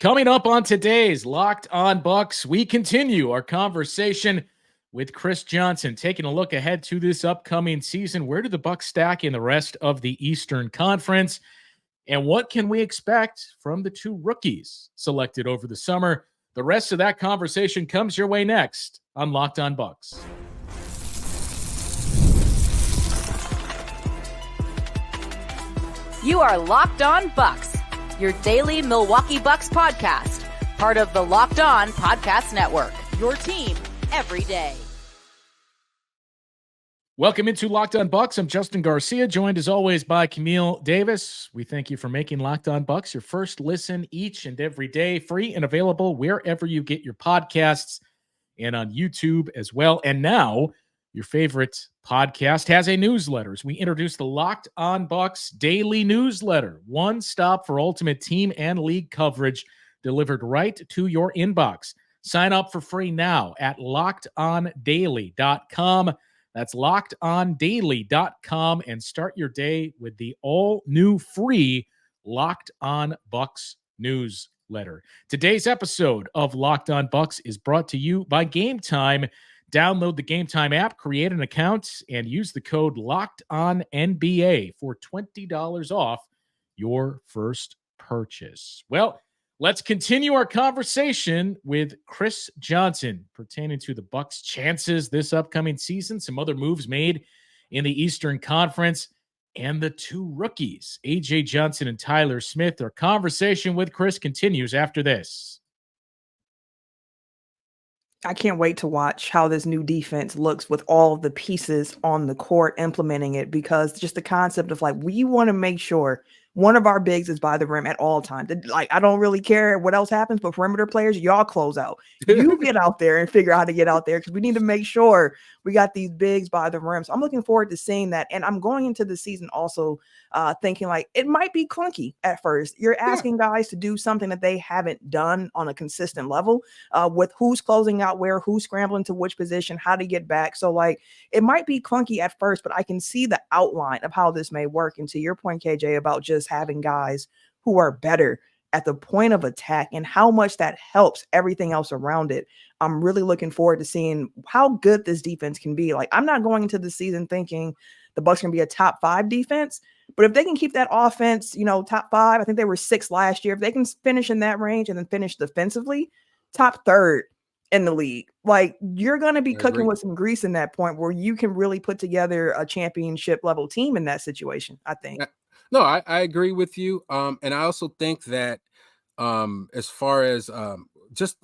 Coming up on today's Locked On Bucks, we continue our conversation with Chris Johnson, taking a look ahead to this upcoming season. Where do the Bucks stack in the rest of the Eastern Conference? And what can we expect from the two rookies selected over the summer? The rest of that conversation comes your way next on Locked On Bucks. You are Locked On Bucks, your daily Milwaukee Bucks podcast, part of the Locked On Podcast Network, your team every day. Welcome into Locked On Bucks. I'm Justin Garcia, joined as always by Camille Davis. We thank you for making Locked On Bucks your first listen each and every day, free and available wherever you get your podcasts and on YouTube as well. And now your favorite podcast has a newsletter. As we introduce the Locked On Bucks daily newsletter, one stop for ultimate team and league coverage delivered right to your inbox. Sign up for free now at lockedondaily.com. That's lockedondaily.com and start your day with the all new free Locked On Bucks newsletter. Today's episode of Locked On Bucks is brought to you by Game Time. Download the Game Time app, create an account, and use the code LOCKEDONNBA for $20 off your first purchase. Well, let's continue our conversation with Chris Johnson pertaining to the Bucks' chances this upcoming season, some other moves made in the Eastern Conference, and the two rookies, A.J. Johnson and Tyler Smith. Our conversation with Chris continues after this. I can't wait to watch how this new defense looks with all of the pieces on the court implementing it, because just the concept of like, we want to make sure one of our bigs is by the rim at all times. Like, I don't really care what else happens, but perimeter players, y'all close out. You get out there and figure out how to get out there, because we need to make sure we got these bigs by the rim. So I'm looking forward to seeing that. And I'm going into the season also thinking like it might be clunky at first. You're asking guys to do something that they haven't done on a consistent level with who's closing out where, who's scrambling to which position, how to get back. So like it might be clunky at first, but I can see the outline of how this may work. And to your point, KJ, about just having guys who are better at the point of attack and how much that helps everything else around it. I'm really looking forward to seeing how good this defense can be. Like, I'm not going into the season thinking the Bucks are going to be a top 5 defense, but if they can keep that offense, top 5, I think they were 6 last year. If they can finish in that range and then finish defensively, top 3rd in the league, like you're going to be cooking with some grease in that point where you can really put together a championship level team in that situation, I think. No, I agree with you. And I also think that as far as just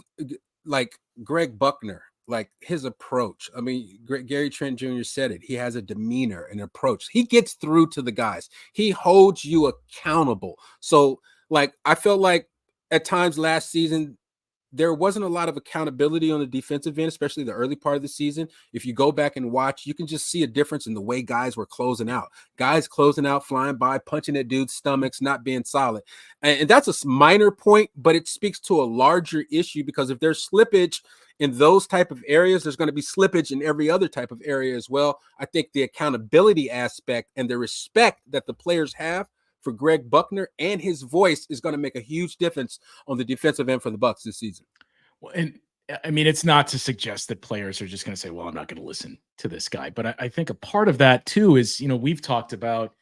like Gregg Buckner, like his approach, I mean, Gary Trent Jr. said it. He has a demeanor, an approach. He gets through to the guys. He holds you accountable. So like, I felt like at times last season, there wasn't a lot of accountability on the defensive end, especially the early part of the season. If you go back and watch, you can just see a difference in the way guys were closing out. Guys closing out, flying by, punching at dudes' stomachs, not being solid. And that's a minor point, but it speaks to a larger issue, because if there's slippage in those type of areas, there's going to be slippage in every other type of area as well. I think the accountability aspect and the respect that the players have for Gregg Buckner and his voice is going to make a huge difference on the defensive end for the Bucks this season. Well, and I mean, it's not to suggest that players are just going to say, well, I'm not going to listen to this guy. But I think a part of that too is, we've talked about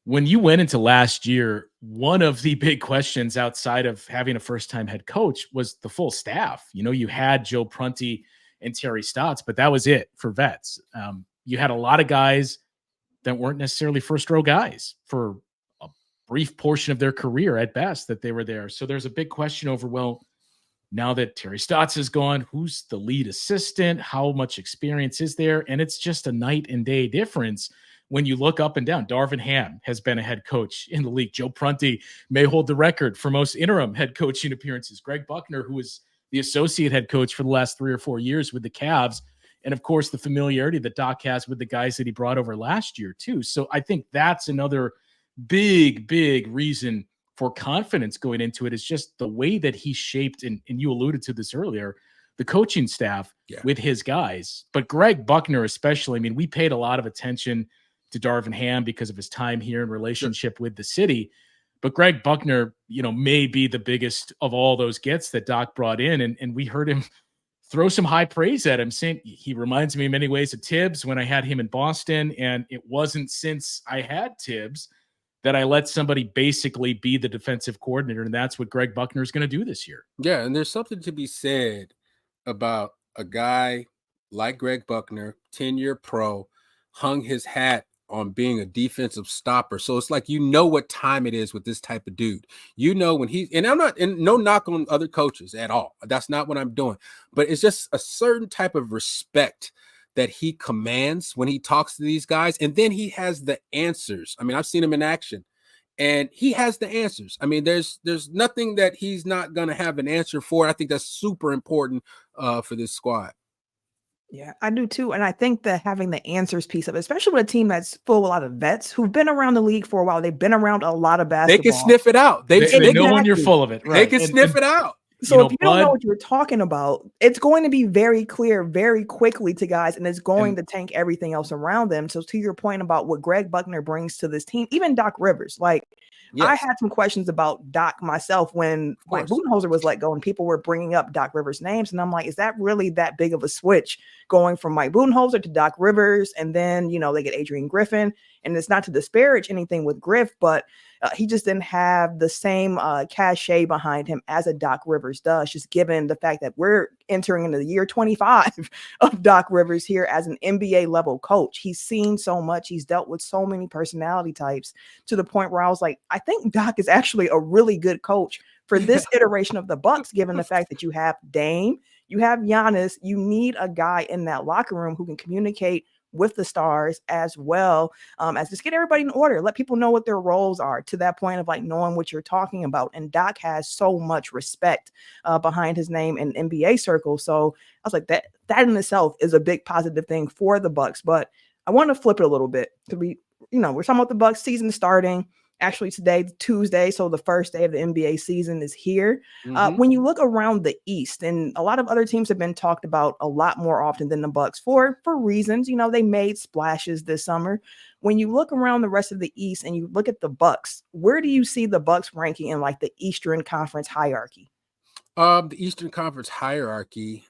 when you went into last year, one of the big questions outside of having a first-time head coach was the full staff. You had Joe Prunty and Terry Stotts, but that was it for vets. You had a lot of guys that weren't necessarily first-row guys for brief portion of their career at best that they were there. So there's a big question over, well, now that Terry Stotts is gone, who's the lead assistant? How much experience is there? And it's just a night and day difference when you look up and down. Darvin Ham has been a head coach in the league. Joe Prunty may hold the record for most interim head coaching appearances. Gregg Buckner, who was the associate head coach for the last 3 or 4 years with the Cavs. And of course, the familiarity that Doc has with the guys that he brought over last year too. So I think that's another big reason for confidence going into it, is just the way that he shaped, and you alluded to this earlier, the coaching staff with his guys. But Gregg Buckner especially, I mean, we paid a lot of attention to Darvin Ham because of his time here and relationship with the city. But Gregg Buckner, may be the biggest of all those gets that Doc brought in. And we heard him throw some high praise at him, saying he reminds me in many ways of Tibbs when I had him in Boston. And it wasn't since I had Tibbs that I let somebody basically be the defensive coordinator. And that's what Gregg Buckner is going to do this year. Yeah, and there's something to be said about a guy like Gregg Buckner, 10-year pro, hung his hat on being a defensive stopper. So it's like, what time it is with this type of dude. When and I'm not, and no knock on other coaches at all. That's not what I'm doing. But it's just a certain type of respect that he commands when he talks to these guys. And then he has the answers. I mean, I've seen him in action. And he has the answers. I mean, there's nothing that he's not going to have an answer for. I think that's super important for this squad. Yeah, I do too. And I think that having the answers piece of it, especially with a team that's full of a lot of vets who've been around the league for a while, they've been around a lot of basketball. They can sniff it out. They know when you're full of it. Right. They can sniff it out. So if you don't know what you're talking about, it's going to be very clear very quickly to guys, and it's going to tank everything else around them. So to your point about what Gregg Buckner brings to this team, even Doc Rivers, I had some questions about Doc myself when Budenholzer was let go and people were bringing up Doc Rivers' names. And I'm like, is that really that big of a switch going from Mike Budenholzer to Doc Rivers? And then, they get Adrian Griffin. And it's not to disparage anything with Griff, but he just didn't have the same cachet behind him as a Doc Rivers does, just given the fact that we're entering into the year 25 of Doc Rivers here as an NBA level coach. He's seen so much. He's dealt with so many personality types to the point where I was like, I think Doc is actually a really good coach for this iteration of the Bucks, given the fact that you have Dame, you have Giannis, you need a guy in that locker room who can communicate with the stars as well as just get everybody in order, let people know what their roles are, to that point of knowing what you're talking about. And Doc has so much respect behind his name in NBA circles. So I was like, that in itself is a big positive thing for the Bucks. But I want to flip it a little bit to be, we're talking about the Bucks season starting. Actually, today, Tuesday, so the first day of the NBA season is here. When you look around the East, and a lot of other teams have been talked about a lot more often than the Bucks for reasons, they made splashes this summer. When you look around the rest of the East and you look at the Bucks, where do you see the Bucks ranking in the Eastern Conference hierarchy? The Eastern Conference hierarchy,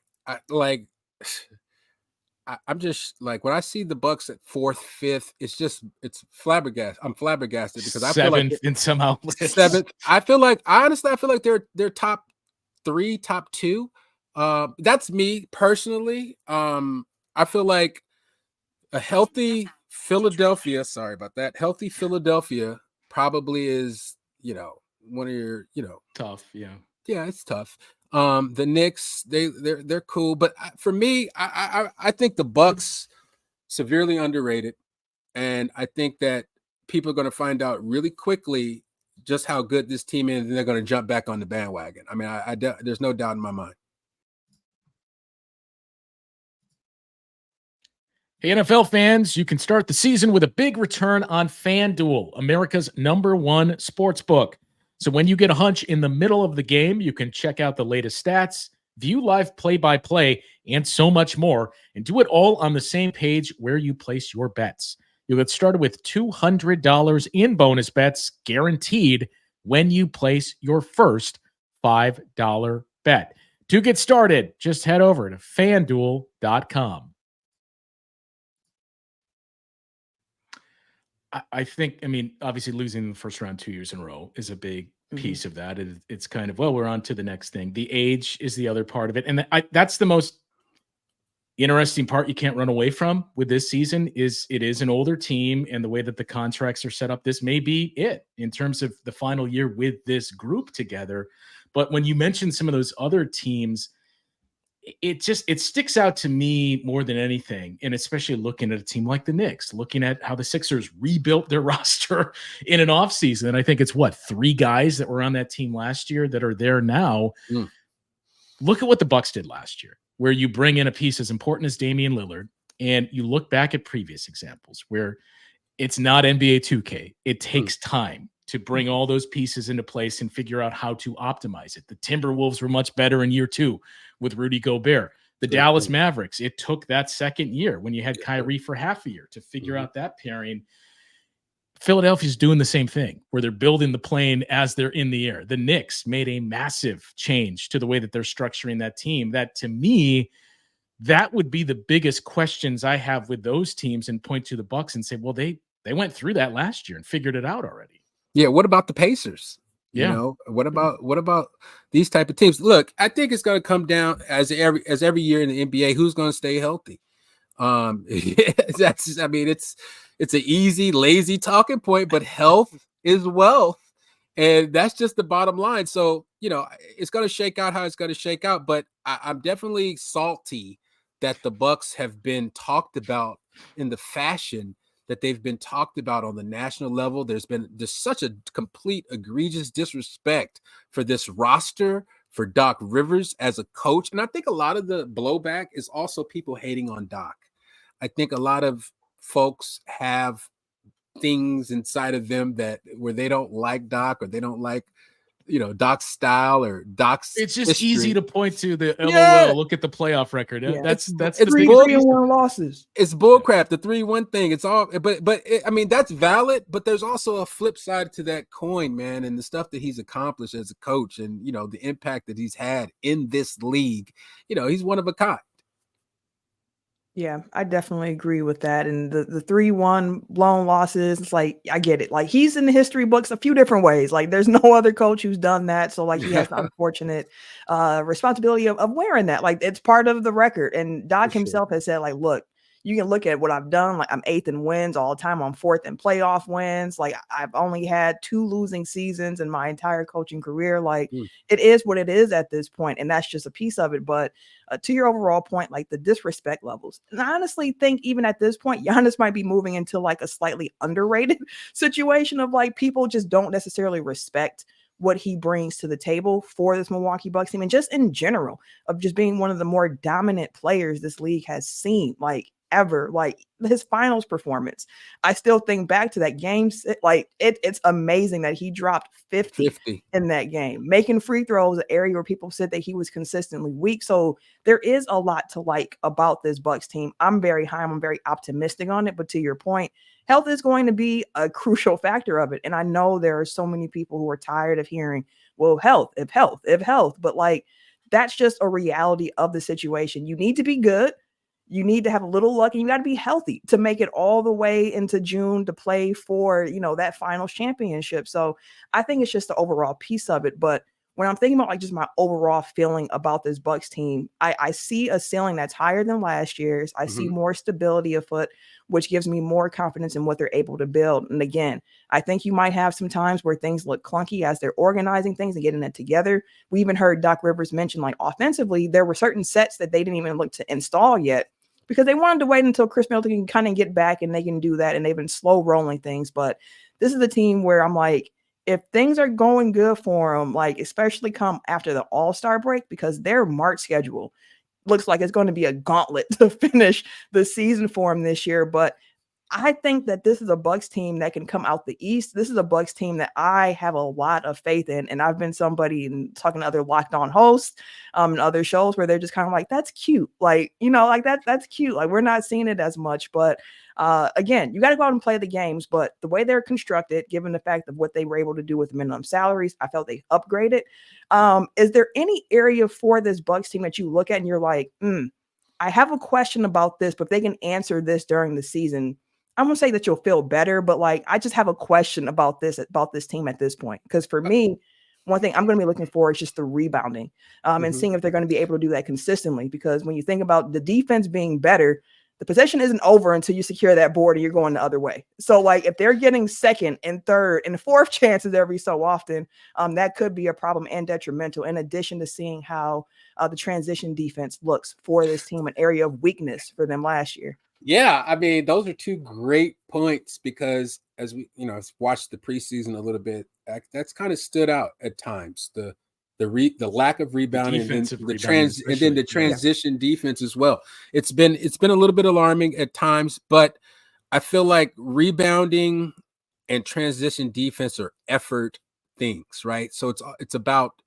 I'm just when I see the Bucks at 4th, 5th, it's flabbergasted. I'm flabbergasted because I feel like in somehow 7th. I feel like they're top 3, top 2. That's me personally. I feel like a healthy Philadelphia. Sorry about that. Healthy Philadelphia probably is one of your tough. Yeah. Yeah, it's tough. The Knicks, they're cool, but for me, I think the Bucks severely underrated, and I think that people are going to find out really quickly just how good this team is, and they're going to jump back on the bandwagon. I mean, there's no doubt in my mind. Hey, NFL fans, you can start the season with a big return on FanDuel, America's #1 sports book. So when you get a hunch in the middle of the game, you can check out the latest stats, view live play-by-play, and so much more, and do it all on the same page where you place your bets. You'll get started with $200 in bonus bets guaranteed when you place your first $5 bet. To get started, just head over to FanDuel.com. I think, obviously losing the first round 2 years in a row is a big piece of that. It's kind of, we're on to the next thing. The age is the other part of it. And that's the most interesting part you can't run away from with this season is it is an older team, and the way that the contracts are set up, this may be it in terms of the final year with this group together. But when you mention some of those other teams, it sticks out to me more than anything. And especially looking at a team like the Knicks, looking at how the Sixers rebuilt their roster in an offseason. And I think it's 3 guys that were on that team last year that are there now. Look at what the Bucks did last year, where you bring in a piece as important as Damian Lillard, and you look back at previous examples where it's not NBA 2K. It takes time to bring all those pieces into place and figure out how to optimize it. The Timberwolves were much better in year 2 with Rudy Gobert. The Dallas Mavericks, it took that second year when you had Kyrie for half a year to figure out that pairing. Philadelphia's doing the same thing where they're building the plane as they're in the air. The Knicks made a massive change to the way that they're structuring that team. That, to me, that would be the biggest questions I have with those teams, and point to the Bucks and say, well, they went through that last year and figured it out already. Yeah. What about the Pacers? You know, what about these type of teams? Look, I think it's going to come down as every year in the NBA, who's going to stay healthy. It's an easy, lazy talking point, but health is wealth. And that's just the bottom line. So, it's going to shake out how it's going to shake out. But I'm definitely salty that the Bucks have been talked about in the fashion that they've been talked about on the national level. There's such a complete egregious disrespect for this roster, for Doc Rivers as a coach. And I think a lot of the blowback is also people hating on Doc. I think a lot of folks have things inside of them where they don't like Doc, or they don't like, Doc's style or Doc's It's just history. easy to point to the LOL. Look at the playoff record. Yeah. That's it's the 3-1 losses. It's bullcrap. The 3-1 thing. It's all, but that's valid. But there's also a flip side to that coin, man, and the stuff that he's accomplished as a coach, and the impact that he's had in this league. He's one of a kind. Yeah, I definitely agree with that. And the 3-1 blown losses, it's like, I get it. Like, he's in the history books a few different ways. Like, there's no other coach who's done that. So, like, he has the unfortunate responsibility of wearing that. Like, it's part of the record. And Doc himself has said, like, look, you can look at what I've done. Like, I'm 8th in wins all the time. I'm 4th in playoff wins. Like, I've only had 2 losing seasons in my entire coaching career. Like, it is what it is at this point, and that's just a piece of it. But to your overall point, like the disrespect levels, and I honestly think even at this point, Giannis might be moving into like a slightly underrated situation of like people just don't necessarily respect what he brings to the table for this Milwaukee Bucks team, and just in general of just being one of the more dominant players this league has seen, like ever. Like his finals performance, I still think back to that game. Like it's amazing that he dropped 50 in that game, making free throws, an area where people said that he was consistently weak. So there is a lot to like about this Bucks team. I'm very high. I'm very optimistic on it. But to your point, health is going to be a crucial factor of it. And I know there are so many people who are tired of hearing, well, health. But like, that's just a reality of the situation. You need to be good. You need to have a little luck, and you got to be healthy to make it all the way into June to play for, that finals championship. So I think it's just the overall piece of it. But when I'm thinking about like just my overall feeling about this Bucks team, I see a ceiling that's higher than last year's. I see more stability afoot, which gives me more confidence in what they're able to build. And again, I think you might have some times where things look clunky as they're organizing things and getting it together. We even heard Doc Rivers mention, like, offensively, there were certain sets that they didn't even look to install yet, because they wanted to wait until Chris Middleton can kind of get back and they can do that. And they've been slow rolling things. But this is the team where I'm like, if things are going good for them, like especially come after the All-Star break, because their March schedule looks like it's going to be a gauntlet to finish the season for them this year. But I think that this is a Bucks team that can come out the East. This is a Bucks team that I have a lot of faith in. And I've been somebody and talking to other Locked On hosts and other shows where they're just kind of like, that's cute. Like, like that's cute. Like, we're not seeing it as much. But again, you got to go out and play the games. But the way they're constructed, given the fact of what they were able to do with minimum salaries, I felt they upgraded. Is there any area for this Bucks team that you look at and you're like, I have a question about this, but if they can answer this during the season, I won't say that you'll feel better, but like, I just have a question about this team at this point. Because for me, one thing I'm going to be looking for is just the rebounding and seeing if they're going to be able to do that consistently. Because when you think about the defense being better, the possession isn't over until you secure that board and you're going the other way. So like, if they're getting second and third and fourth chances every so often, that could be a problem and detrimental, in addition to seeing how the transition defense looks for this team, an area of weakness for them last year. Yeah, I mean, those are two great points, because as we, watched the preseason a little bit, that's kind of stood out at times. The lack of rebounding, and then the transition defense as well. It's been a little bit alarming at times, but I feel like rebounding and transition defense are effort things, right? So it's about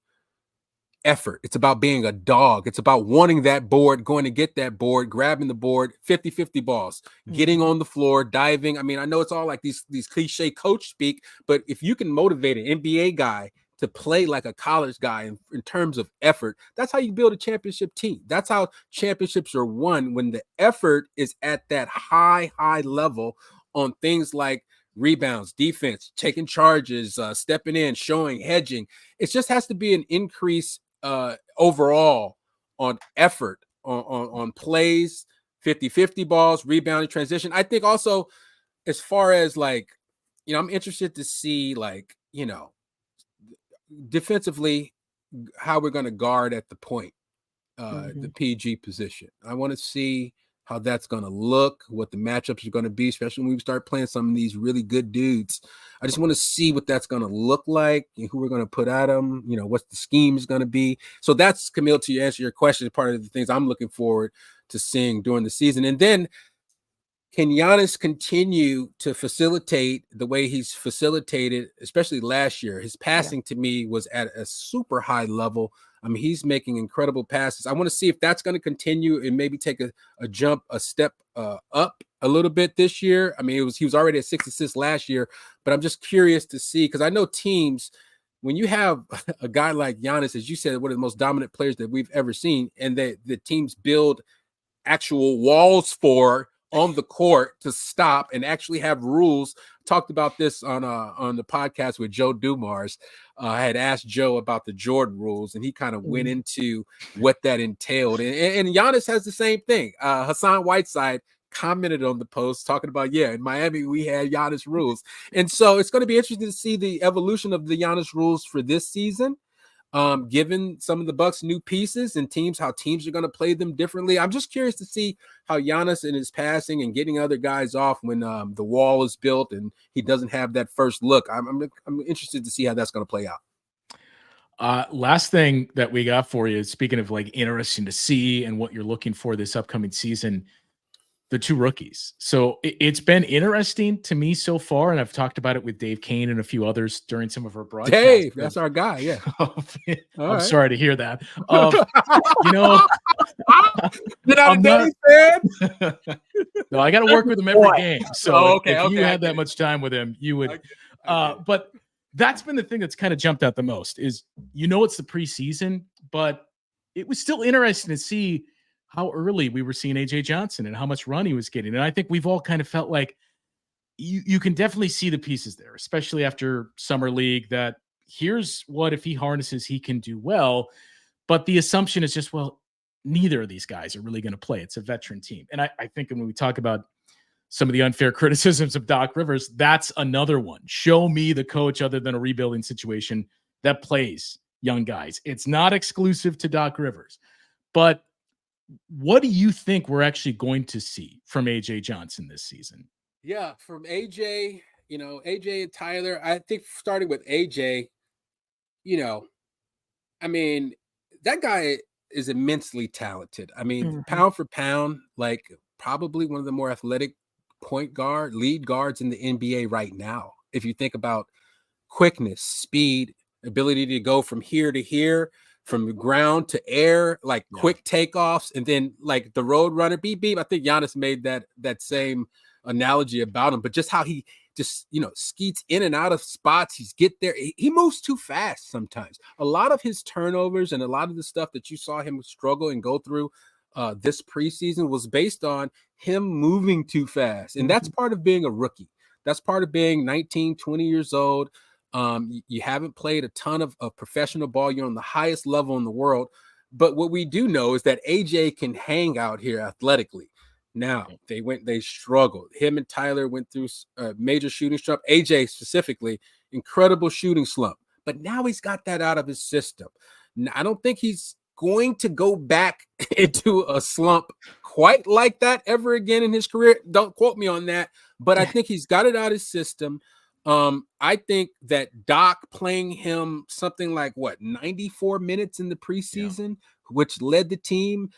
effort. It's about being a dog. It's about wanting that board, going to get that board, grabbing the board, 50-50 balls, getting on the floor, diving. I mean, I know it's all like these cliche coach speak, but if you can motivate an NBA guy to play like a college guy in terms of effort, that's how you build a championship team. That's how championships are won, when the effort is at that high level on things like rebounds, defense, taking charges, stepping in, showing, hedging. It just has to be an increase overall on effort, on plays, 50-50 balls, rebounding, transition. I think also, as far as like, I'm interested to see, like, defensively, how we're going to guard at the point, the PG position. I want to see how that's going to look, what the matchups are going to be, especially when we start playing some of these really good dudes. I just want to see what that's going to look like and who we're going to put at them, what the scheme is going to be. So that's, Camille, to answer your question, part of the things I'm looking forward to seeing during the season. And then, can Giannis continue to facilitate the way he's facilitated, especially last year? His passing to me was at a super high level. I mean, he's making incredible passes. I want to see if that's going to continue and maybe take a step up a little bit this year. I mean, he was already at 6 assists last year, but I'm just curious to see, because I know teams, when you have a guy like Giannis, as you said, one of the most dominant players that we've ever seen, and the teams build actual walls on the court to stop and actually have rules. Talked about this on the podcast with Joe Dumars. I had asked Joe about the Jordan rules, and he kind of went into what that entailed. And Giannis has the same thing. Hassan Whiteside commented on the post talking about, in Miami, we had Giannis rules. And so it's going to be interesting to see the evolution of the Giannis rules for this season. Given some of the Bucks' new pieces and how teams are going to play them differently. I'm just curious to see how Giannis and his passing and getting other guys off when the wall is built and he doesn't have that first look. I'm interested to see how that's going to play out. Last thing that we got for you, speaking of like interesting to see and what you're looking for this upcoming season, the two rookies. So it's been interesting to me so far, and I've talked about it with Dave Kane and a few others during some of our broadcasts. Dave, that's our guy, yeah. I'm sorry to hear that. You're not a Dave fan? No, I got to work with him every game. So if you had that much time with him, you would. But that's been the thing that's kind of jumped out the most is, it's the preseason, but it was still interesting to see how early we were seeing AJ Johnson and how much run he was getting. And I think we've all kind of felt like you can definitely see the pieces there, especially after summer league, that here's what, if he harnesses, he can do well. But the assumption is just, well, neither of these guys are really going to play. It's a veteran team. And I think when we talk about some of the unfair criticisms of Doc Rivers, that's another one. Show me the coach other than a rebuilding situation that plays young guys. It's not exclusive to Doc Rivers, but what do you think we're actually going to see from AJ Johnson this season? Yeah, from AJ, AJ and Tyler, I think starting with AJ, I mean, that guy is immensely talented. I mean, pound for pound, like probably one of the more athletic lead guards in the NBA right now. If you think about quickness, speed, ability to go from here to here, from the ground to air, like quick takeoffs, and then like the road runner, beep, beep. I think Giannis made that same analogy about him, but just how he just, skeets in and out of spots. He's get there. He moves too fast sometimes. A lot of his turnovers and a lot of the stuff that you saw him struggle and go through this preseason was based on him moving too fast. And that's part of being a rookie. That's part of being 19, 20 years old. You haven't played a ton of professional ball. You're on the highest level in the world. But what we do know is that AJ can hang out here athletically. Now, they struggled. Him and Tyler went through a major shooting slump. AJ specifically, incredible shooting slump. But now he's got that out of his system. Now, I don't think he's going to go back into a slump quite like that ever again in his career. Don't quote me on that. But I think he's got it out of his system. I think that Doc playing him something like 94 minutes in the preseason, which led the team,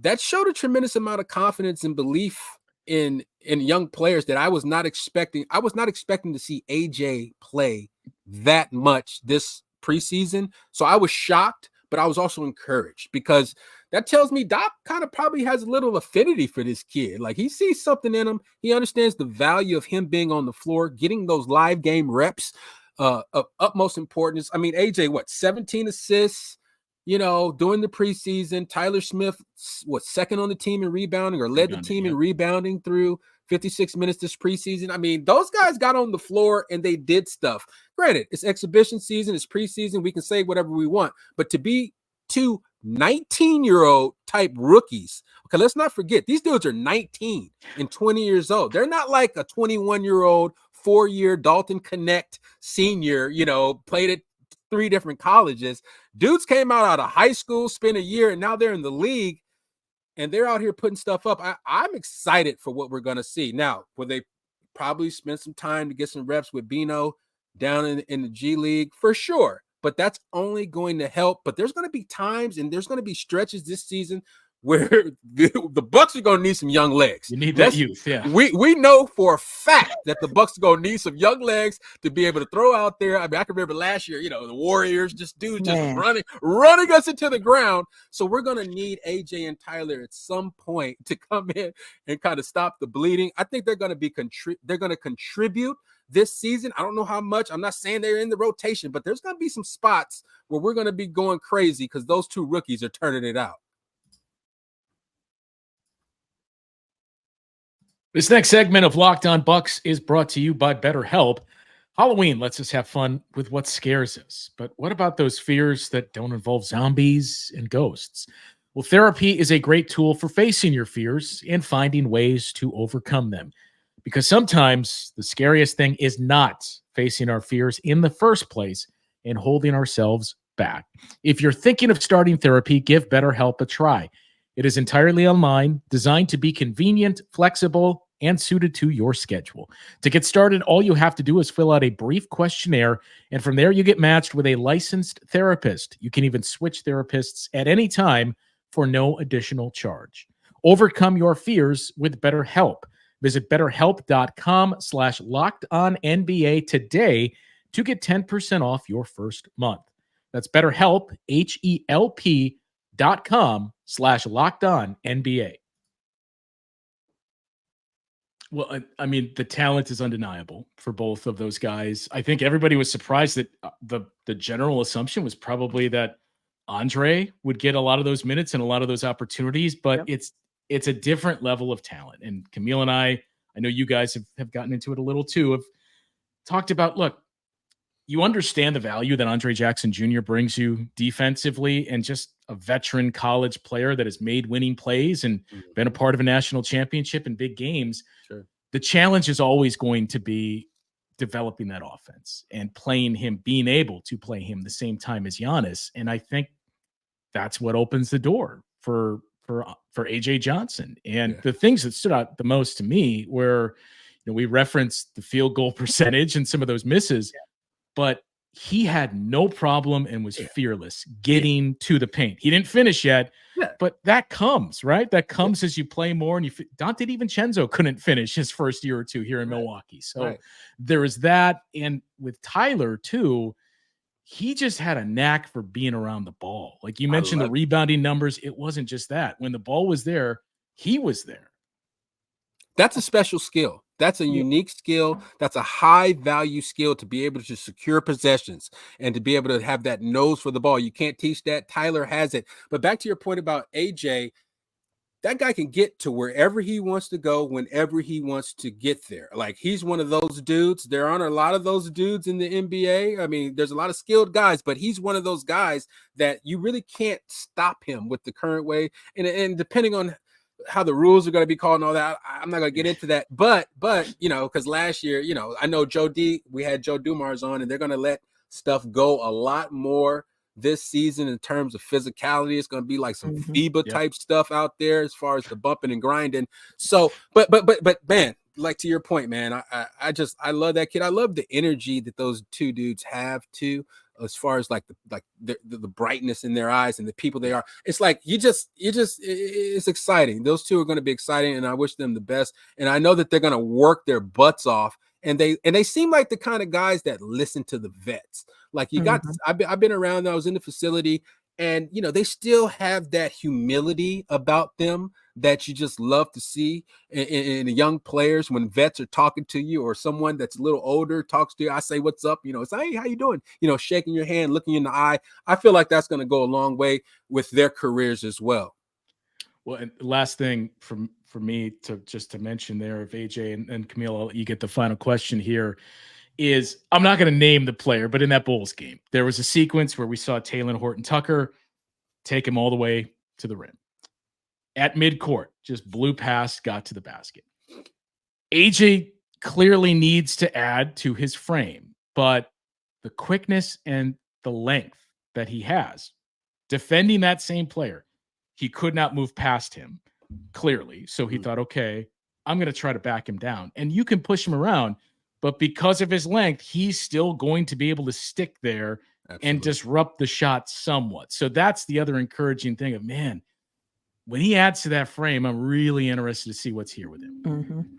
that showed a tremendous amount of confidence and belief in young players that I was not expecting. I was not expecting to see AJ play that much this preseason. So I was shocked, but I was also encouraged because that tells me Doc kind of probably has a little affinity for this kid. Like he sees something in him. He understands the value of him being on the floor, getting those live game reps of utmost importance. I mean, AJ, 17 assists, during the preseason. Tyler Smith, second on the team in rebounding or led the team in rebounding through 56 minutes this preseason. I mean, those guys got on the floor and they did stuff. Granted, it's exhibition season, it's preseason. We can say whatever we want, but to be two 19-year-old type rookies. Okay, let's not forget, these dudes are 19 and 20 years old. They're not like a 21-year-old, 4-year Dalton Connect senior, played at 3 different colleges. Dudes came out of high school, spent a year, and now they're in the league, and they're out here putting stuff up. I'm excited for what we're going to see. Now, will they probably spend some time to get some reps with Bino down in the G League? For sure. But that's only going to help. But there's going to be times and there's going to be stretches this season where the Bucks are going to need some young legs. You need that youth, yeah. We know for a fact that the Bucks are going to need some young legs to be able to throw out there. I mean, I can remember last year, the Warriors just running us into the ground. So we're going to need AJ and Tyler at some point to come in and kind of stop the bleeding. I think they're going to contribute this season. I don't know how much. I'm not saying they're in the rotation, but there's going to be some spots where we're going to be going crazy because those 2 rookies are turning it out. This next segment of Locked On Bucks is brought to you by BetterHelp. Halloween lets us have fun with what scares us. But what about those fears that don't involve zombies and ghosts? Well, therapy is a great tool for facing your fears and finding ways to overcome them. Because sometimes the scariest thing is not facing our fears in the first place and holding ourselves back. If you're thinking of starting therapy, give BetterHelp a try. It is entirely online, designed to be convenient, flexible, and suited to your schedule. To get started, all you have to do is fill out a brief questionnaire, and from there you get matched with a licensed therapist. You can even switch therapists at any time for no additional charge. Overcome your fears with BetterHelp. Visit BetterHelp.com/LockedOnNBA today to get 10% off your first month. That's BetterHelp, HELP.com/LockedOnNBA. Well, I mean, the talent is undeniable for both of those guys. I think everybody was surprised that the general assumption was probably that Andre would get a lot of those minutes and a lot of those opportunities, but it's a different level of talent. And Camille and I know you guys have gotten into it a little too, have talked about, look, you understand the value that Andre Jackson Jr. brings you defensively, and just a veteran college player that has made winning plays and been a part of a national championship in big games. Sure. The challenge is always going to be developing that offense and being able to play him the same time as Giannis. And I think that's what opens the door for AJ Johnson. And the things that stood out the most to me were, we referenced the field goal percentage and some of those misses, but he had no problem and was fearless getting to the paint. He didn't finish yet, but that comes, right? That comes as you play more. And Dante DiVincenzo couldn't finish his first year or two here in Milwaukee. So there is that. And with Tyler too, he just had a knack for being around the ball. Like you mentioned the rebounding numbers. It wasn't just that. When the ball was there, he was there. That's a special skill. That's a unique skill. That's a high value skill to be able to secure possessions and to be able to have that nose for the ball. You can't teach that. Tyler has it. But back to your point about AJ, that guy can get to wherever he wants to go, whenever he wants to get there. Like, he's one of those dudes. There aren't a lot of those dudes in the NBA. I mean, there's a lot of skilled guys, but he's one of those guys that you really can't stop him with the current way. And depending on how the rules are going to be called and all that, I'm not going to get into that. But because last year, I know we had Joe Dumars on, and they're going to let stuff go a lot more this season in terms of physicality. It's going to be like some FIBA type stuff out there as far as the bumping and grinding. So, but man, like, to your point, man, I love that kid. I love the energy that those two dudes have too, as far as the brightness in their eyes and the people they are. It's like it's exciting. Those two are going to be exciting, and I wish them the best. And I know that they're going to work their butts off. And they seem like the kind of guys that listen to the vets. Like, I've been around. I was in the facility. And, they still have that humility about them that you just love to see in young players. When vets are talking to you, or someone that's a little older talks to you, I say, what's up? It's, hey, how you doing? Shaking your hand, looking in the eye. I feel like that's going to go a long way with their careers as well. Well, and last thing for me to mention there of AJ and Camille, I'll let you get the final question here, is I'm not going to name the player, but in that Bulls game, there was a sequence where we saw Talen Horton-Tucker take him all the way to the rim. At midcourt, just blew past, got to the basket. AJ clearly needs to add to his frame, but the quickness and the length that he has, defending that same player, he could not move past him, clearly. So he thought, okay, I'm going to try to back him down. And you can push him around, but because of his length, he's still going to be able to stick there and disrupt the shot somewhat. So that's the other encouraging thing of, man, when he adds to that frame, I'm really interested to see what's here with him.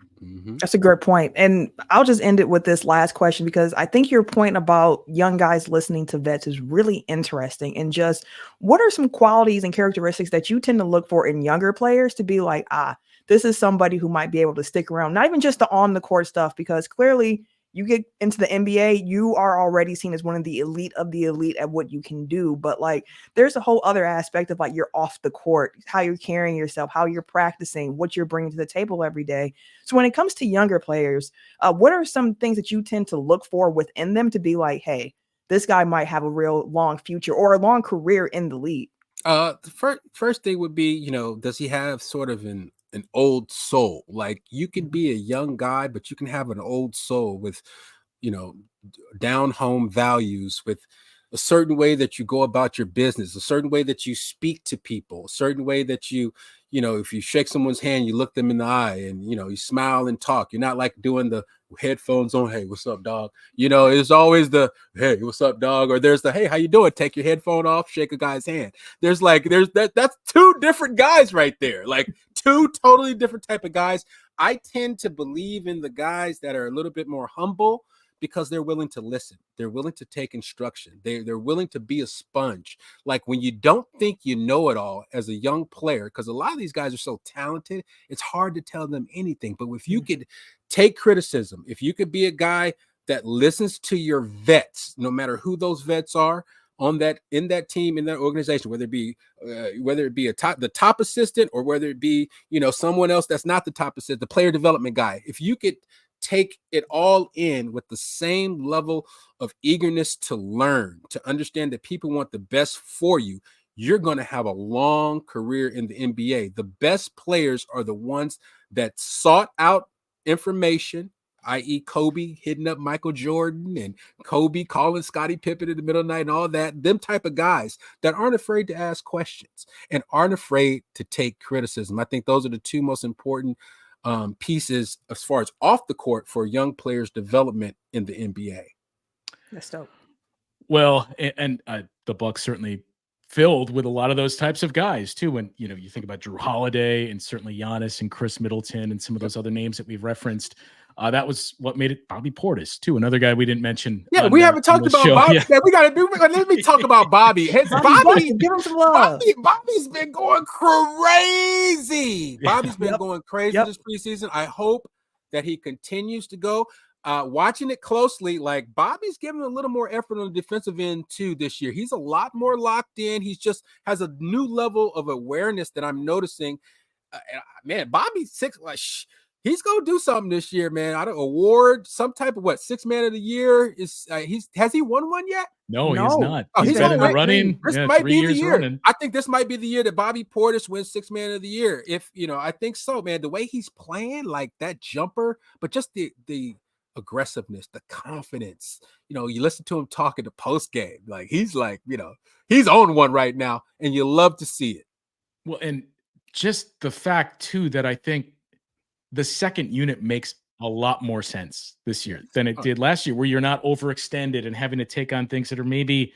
That's a great point. And I'll just end it with this last question, because I think your point about young guys listening to vets is really interesting. And just what are some qualities and characteristics that you tend to look for in younger players to be like, this is somebody who might be able to stick around, not even just the on the court stuff, because clearly you get into the NBA, you are already seen as one of the elite at what you can do. But like, there's a whole other aspect of like you're off the court, how you're carrying yourself, how you're practicing, what you're bringing to the table every day. So when it comes to younger players, what are some things that you tend to look for within them to be like, hey, this guy might have a real long future or a long career in the league? The first thing would be, does he have sort of an old soul? Like, you can be a young guy, but you can have an old soul with, down home values, with a certain way that you go about your business, a certain way that you speak to people, a certain way that you, if you shake someone's hand, you look them in the eye and, you smile and talk. You're not like doing the headphones on, hey, what's up, dog? It's always the, hey, what's up, dog? Or there's the, hey, how you doing? Take your headphone off, shake a guy's hand. That's two different guys right there. Like, two totally different type of guys. I tend to believe in the guys that are a little bit more humble, because they're willing to listen. They're willing to take instruction. They're willing to be a sponge. Like, when you don't think you know it all as a young player, because a lot of these guys are so talented, it's hard to tell them anything. But if you could take criticism, if you could be a guy that listens to your vets, no matter who those vets are in that team, in that organization, whether it be the top assistant, or whether it be, someone else that's not the top assistant, the player development guy, if you could take it all in with the same level of eagerness to learn, to understand that people want the best for you, you're going to have a long career in the NBA. The best players are the ones that sought out information, i.e. Kobe hitting up Michael Jordan, and Kobe calling Scottie Pippen in the middle of the night and all that. Them type of guys that aren't afraid to ask questions and aren't afraid to take criticism. I think those are the two most important pieces as far as off the court for young players' development in the NBA. That's dope. Well, and the Bucks certainly filled with a lot of those types of guys too. When you think about Drew Holiday and certainly Giannis and Chris Middleton and some of those other names that we've referenced, that was what made it Bobby Portis too, another guy we didn't mention. Yeah, we haven't talked about Bobby. Yeah. We got to do. Let me talk about Bobby. Bobby, give him some love. Bobby's been going crazy. Bobby's been going crazy this preseason. I hope that he continues to go. Watching it closely, like, Bobby's giving a little more effort on the defensive end too this year. He's a lot more locked in. He's just has a new level of awareness that I'm noticing. Man, Bobby's he's gonna do something this year, man. I don't award some type of sixth man of the year is has he won one yet? No, he's not. Oh, he's been in the running. This might be the year. Running. I think this might be the year that Bobby Portis wins sixth man of the year. If I think so, man. The way he's playing, like that jumper, but just the aggressiveness, the confidence. You listen to him talk at the post game, like he's on one right now, and you love to see it. Well, and just the fact too that I think the second unit makes a lot more sense this year than it did last year, where you're not overextended and having to take on things that are maybe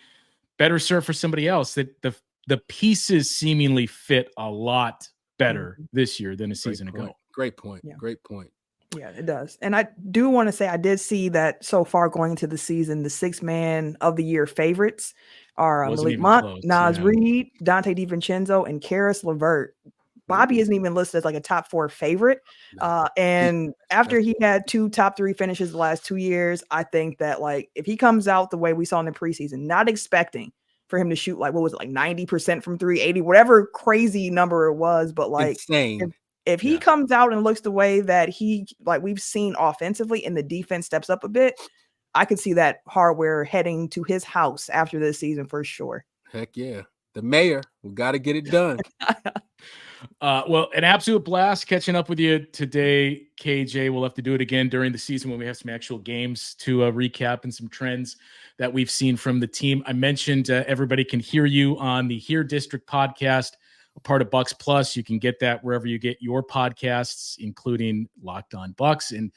better served for somebody else. That the pieces seemingly fit a lot better this year than a season ago. Great point. Yeah. Great point. Yeah, it does. And I do want to say I did see that so far going into the season, the 6 man of the year favorites are Wasn't Malik even Monk, close. Nas Yeah. Reed, Dante DiVincenzo, and Karis LeVert. Bobby isn't even listed as like a top 4 favorite. And after he had 2 top 3 finishes the last 2 years, I think that like if he comes out the way we saw in the preseason, not expecting for him to shoot like, what was it, like 90% from 380, whatever crazy number it was, but like insane. If he comes out and looks the way that he like we've seen offensively and the defense steps up a bit, I could see that hardware heading to his house after this season for sure. Heck yeah. The mayor, we got to get it done. Well, an absolute blast catching up with you today, KJ. We'll have to do it again during the season when we have some actual games to recap and some trends that we've seen from the team. I mentioned everybody can hear you on the Here District podcast, a part of Bucks Plus. You can get that wherever you get your podcasts, including Locked On Bucks. And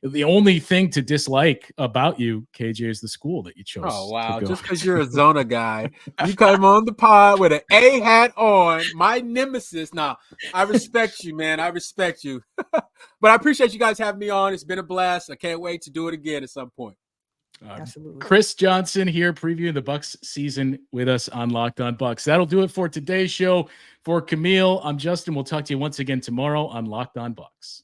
the only thing to dislike about you, KJ, is the school that you chose. Oh, wow. to go. Just because you're a Zona guy, you come on the pod with an A hat on, my nemesis. Nah, I respect you, man. I respect you. But I appreciate you guys having me on. It's been a blast. I can't wait to do it again at some point. Absolutely. Chris Johnson here previewing the Bucks season with us on Locked On Bucks. That'll do it for today's show. For Camille, I'm Justin. We'll talk to you once again tomorrow on Locked On Bucks.